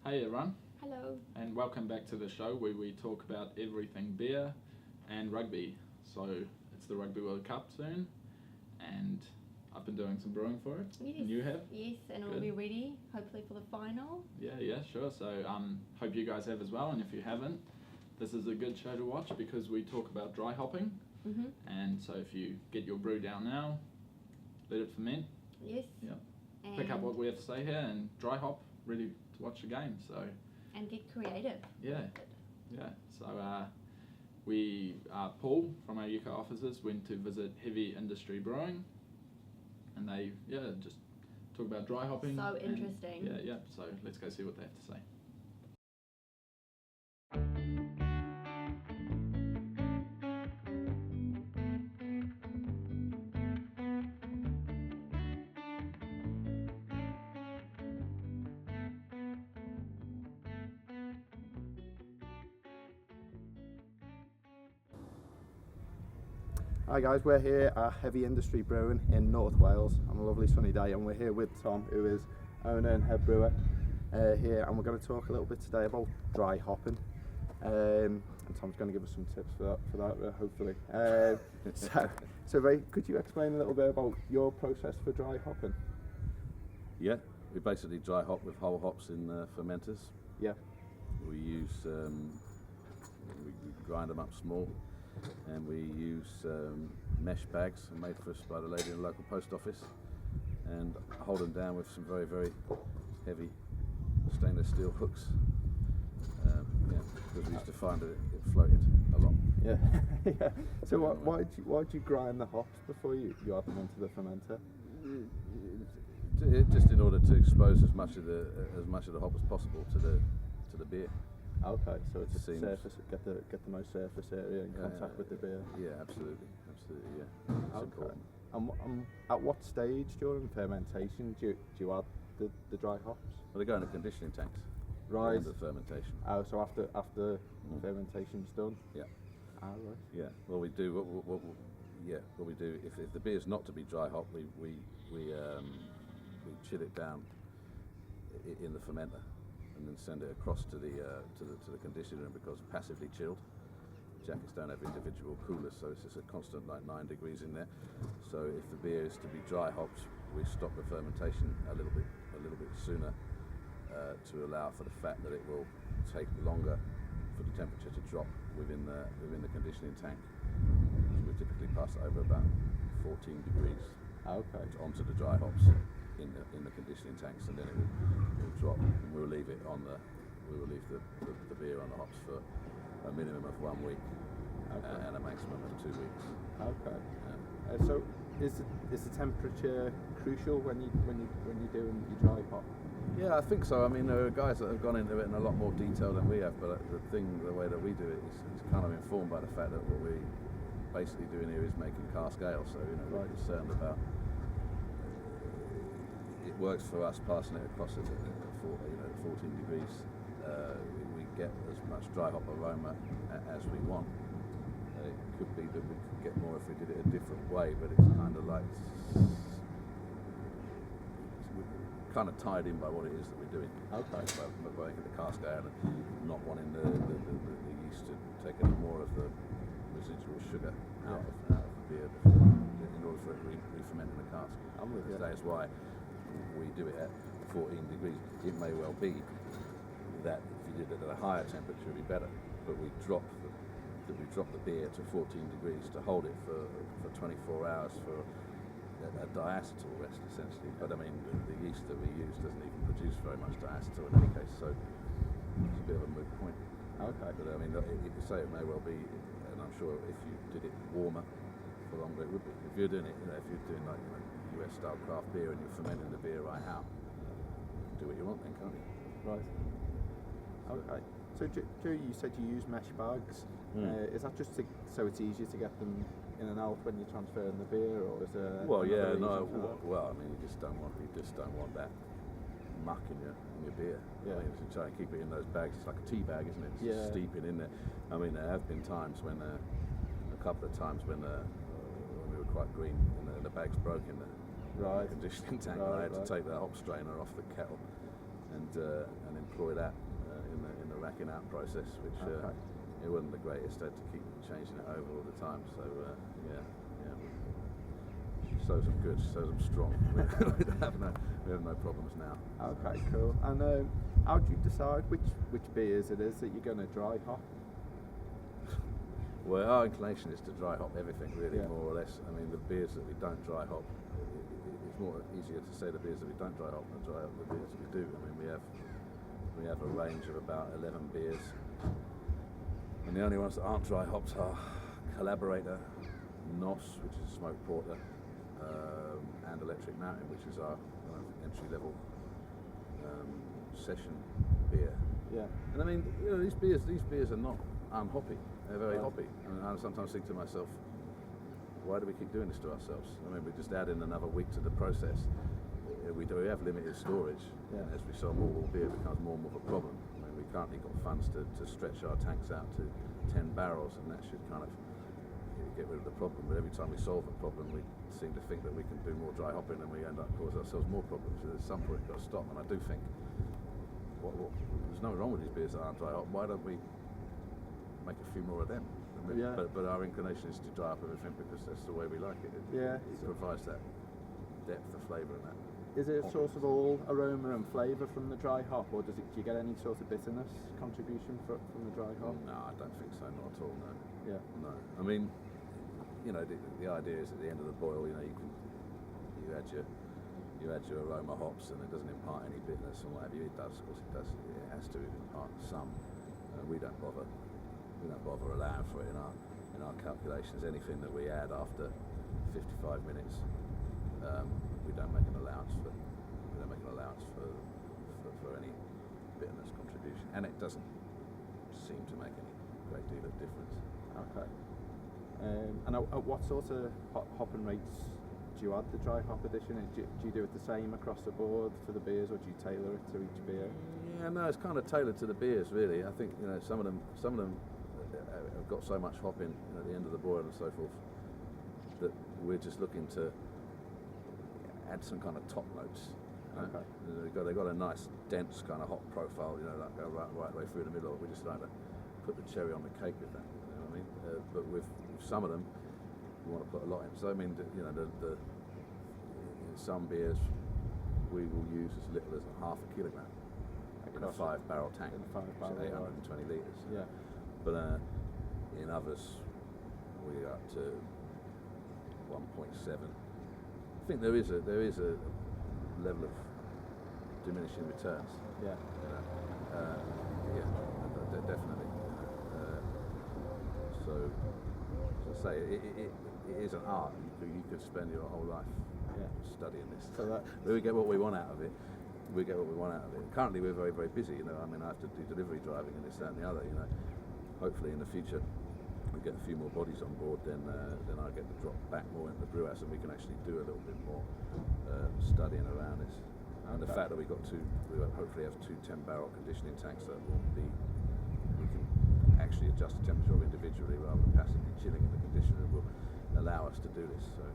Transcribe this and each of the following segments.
Hey everyone, Hello. and welcome back to the show where we talk about everything beer and rugby. So it's the Rugby World Cup soon, and I've been doing some brewing for it. Yes. And you have? Yes, and Good. we'll be ready, hopefully, for the final. Yeah, sure. So hope you guys have as well, and if you haven't, this is a good show to watch because we talk about dry hopping. Mm-hmm. And so if you get your brew down now, let it ferment, Yes. Yep. And pick up what we have to say here, and dry hop, ready to watch the game. So And get creative. yeah. So Paul from our UK offices went to visit Heavy Industry Brewing, and they just talk about dry hopping. So and interesting. Yeah. So let's go see what they have to say. Hi guys, we're here at Heavy Industry Brewing in North Wales on a lovely sunny day, and we're here with Tom, who is owner and head brewer here, and we're going to talk a little bit today about dry hopping, and Tom's going to give us some tips for that hopefully. So Ray, could you explain a little bit about your process for dry hopping? Yeah, we basically dry hop with whole hops in fermenters. Yeah. We use we grind them up small, and we use mesh bags made for us by the lady in the local post office, and hold them down with some very, very heavy stainless steel hooks. Because we used to find that it floated a lot. Yeah. Yeah. So why did you grind the hops before you add them into the fermenter? Just in order to expose as much of the hop as possible to the beer. Okay, so it's Seems- surface, get the most surface area in contact with the beer. Yeah, absolutely, yeah. It's Okay. important. And at what stage during fermentation do you add the dry hops? Well, they go in the conditioning tanks. Right. The fermentation. Oh, so after fermentation's done. Yeah. Ah, right. Yeah. Well, we do what we do if the beer's not to be dry hop, we chill it down in the fermenter, and then send it across to the conditioner room, because passively chilled jackets don't have individual coolers, so it's just a constant 9 degrees in there. So if the beer is to be dry hopped, we stop the fermentation a little bit sooner to allow for the fact that it will take longer for the temperature to drop within the conditioning tank. So we typically pass it over about 14 degrees onto the dry hops in the conditioning tanks, and then it will drop, and we'll leave the beer on the hops for a minimum of 1 week and a maximum of 2 weeks. Okay. So is the temperature crucial when you're doing your dry hop? Yeah, I think so. I mean, there are guys that have gone into it in a lot more detail than we have, but the way that we do it is kind of informed by the fact that what we're basically doing here is making cask ale. So we're concerned about it works for us passing it across at 14 degrees. We get as much dry hop aroma as we want. It could be that we could get more if we did it a different way, but it's kind of like we're kind of tied in by what it is that we're doing. Okay. By making the cask ale and not wanting the yeast to take any more of the residual sugar out of the beer in order for it to re-ferment in the cask. I'm with you. That is why we do it at 14 degrees. It may well be that if you did it at a higher temperature, it'd be better. But we drop the beer to 14 degrees to hold it for 24 hours for a diacetyl rest, essentially. But I mean, the yeast that we use doesn't even produce very much diacetyl in any case, so it's a bit of a moot point. Okay. But I mean, it may well be, and I'm sure if you did it warmer for longer, it would be. If you're doing it, if you're doing like US style craft beer and you're fermenting the beer right out, do what you want then, can't you? Right. Okay. So Joe, you said you use mesh bags. Is that just so it's easier to get them in and out when you're transferring the beer, or is there? Well, another yeah, no. reason for that? Well, I mean, you just don't want that muck in your beer. Yeah. I mean, if you try and keep it in those bags, it's like a tea bag, isn't it? It's just steeping in there. I mean, there have been times when, a couple of times when we were quite green and the bags broke in the conditioning tank. And I had to take the hop strainer off the kettle and employ that in the racking out process, which it wasn't the greatest. Had to keep changing it over all the time. So sows them good, sows them strong. we have no problems now. Okay, cool. And how do you decide which beers it is that you're going to dry hop? Well, our inclination is to dry hop everything, really, Yeah. more or less. I mean, the beers that we don't dry hop, it's more easier to say the beers that we don't dry hop than dry hop the beers that we do. I mean, we have a range of about 11 beers, and the only ones that aren't dry hopped are Collaborator, Nos, which is a smoked porter, and Electric Mountain, which is our entry-level session beer. Yeah. And I mean, these beers are not unhoppy. They're very hoppy. And I sometimes think to myself, why do we keep doing this to ourselves? I mean, we just add in another week to the process. We have limited storage. Yeah. And as we sell more beer, it becomes more and more of a problem. I mean, we currently got funds to stretch our tanks out to 10 barrels, and that should kind of get rid of the problem. But every time we solve a problem, we seem to think that we can do more dry hopping, and we end up causing ourselves more problems. So at some point, we've got to stop. And I do think, there's nothing wrong with these beers that aren't dry hop. Why don't we make a few more of them? I mean, Yeah. But our inclination is to dry up everything because that's the way we like it. It provides that depth of flavour and that. Is it sort of all aroma and flavour from the dry hop, or do you get any sort of bitterness contribution from the dry hop? No, I don't think so, not at all, no. Yeah. No. I mean, the idea is at the end of the boil, you add your aroma hops, and it doesn't impart any bitterness and what have you. It does, of course it does. It has to impart some. We don't bother allowing for it in our calculations. Anything that we add after 55 minutes, we don't make an allowance for any bitterness contribution, and it doesn't seem to make any great deal of difference. Okay. And at what sort of hopping rates do you add the dry hop addition? Do you do it the same across the board for the beers, or do you tailor it to each beer? Yeah, no, it's kind of tailored to the beers, really. I think some of them have got so much hop in at the end of the boil and so forth that we're just looking to add some kind of top notes. Okay. They've got a nice dense kind of hop profile, like go right way through the middle. We're just trying to put the cherry on the cake with that. You know what I mean? But with some of them, we want to put a lot in. So I mean, in some beers, we will use as little as half a kilogram in a 5-barrel tank, In a 5-barrel, 820 litres. Yeah. But in others, we're up to 1.7. I think there is a level of diminishing returns. Yeah. Definitely. So as I say, it is an art. You could spend your whole life studying this. So we get what we want out of it. Currently, we're very, very busy. I mean, I have to do delivery driving and this, that, and the other. Hopefully, in the future, we get a few more bodies on board. Then I get to drop back more into the brew house, and we can actually do a little bit more studying around this. And the fact that we hopefully have 2 10-barrel conditioning tanks that we can actually adjust the temperature of individually rather than passively chilling in the conditioner will allow us to do this. So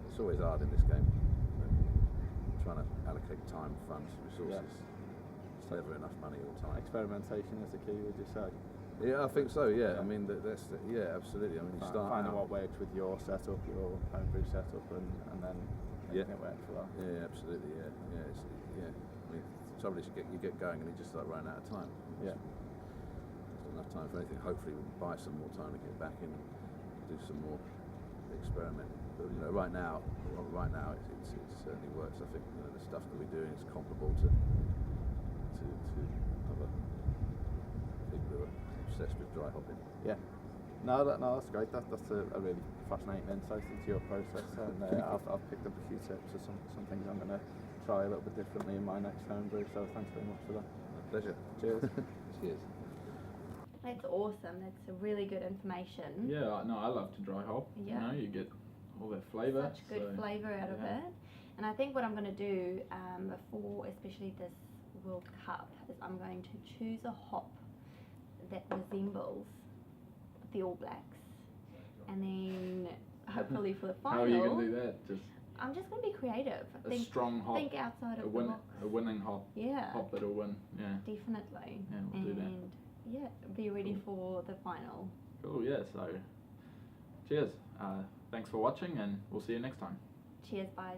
it's always hard in this game. Trying to allocate time, funds, resources. It's never enough money all the time. Experimentation is the key, would you say? Yeah, I think so. Yeah, I mean absolutely. I mean, you start finding out, what works with your setup, your homebrew setup, and then making it work for that. Yeah, absolutely. Yeah. I mean, the trouble is you get going and you just start running out of time. Yeah. There's not enough time for anything. Hopefully, we'll buy some more time to get back in and do some more experimenting. But right now it certainly works. I think the stuff that we're doing is comparable to other people who are obsessed with dry hopping. Yeah. No, that's great. That's a really fascinating insight into your process, and I've picked up a few tips of some things I'm going to try a little bit differently in my next homebrew. So thanks very much for that. My pleasure. Cheers. Cheers. That's awesome. That's a really good information. Yeah, no, I love to dry hop. Yeah. You get all that flavour. Such good flavour out of it. And I think what I'm going to do for especially this World Cup is I'm going to choose a hop that resembles the All Blacks, and then hopefully for the final, How are you going to do that? I'm just gonna be creative. A strong hop, Think outside of the box. a winning hop, Yeah, hop that'll win. Yeah, definitely. yeah, we'll do that. And yeah, be ready for the final. Cool, yeah. So, cheers. Thanks for watching, and we'll see you next time. Cheers, bye.